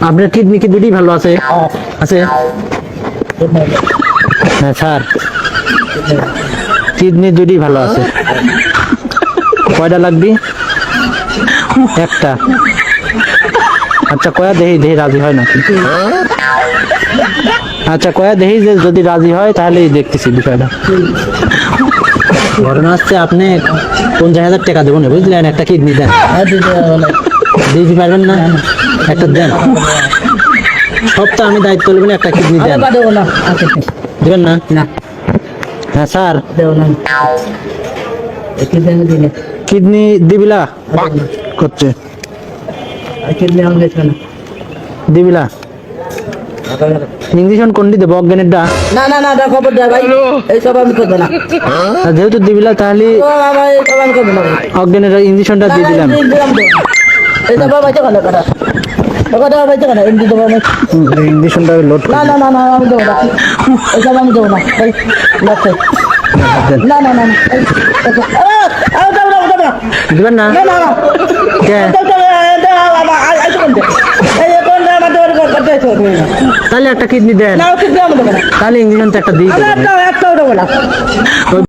আপনার কিডনি কি দুটি ভালো আছে? আছে? হ্যাঁ স্যার, কিডনি দুটি ভালো আছে। কয়টা লাগবে? একটা। আচ্ছা কয়া দেহি দেহি রাজি হয় নাকি? আচ্ছা কয়া দেহি যে যদি রাজি হয় তাহলে দেখতেছি বিষয়টা। ঘটনা হচ্ছে আপনি 50,000 টাকা দেবো না বুঝলেন, একটা কিডনি দেন। দিতে পারবেন না? একটা দেন, সব তো আমি দায়িত্ব নেবেন, একটা কিডনি দেন। দেবেন না? হ্যাঁ স্যার, কিডনি দিবিলা করছে দিবিলা। ইঞ্জেকশন কোনটি দেবো? অজ্ঞানেরটা? না না না খবর দেয় ভাই, এইসব আমি করবো না। যেহেতু দিবিলা তাহলে এইসব আমি করবো না। অজ্ঞানের ইঞ্জেকশনটা দিয়ে দিলাম। এইসব বাইতে কেন কথা কথা বাইতে কেন এমনি দেবো আমি। ইঞ্জেকশনটা লোড না না না না আমি দেবো না, এইসব আমি দেবো না। না না না দিবেন না? কে? তাহলে একটা কিডনি দেন, তাহলে ইঞ্জেকশনটা একটা দিয়ে দেবেন।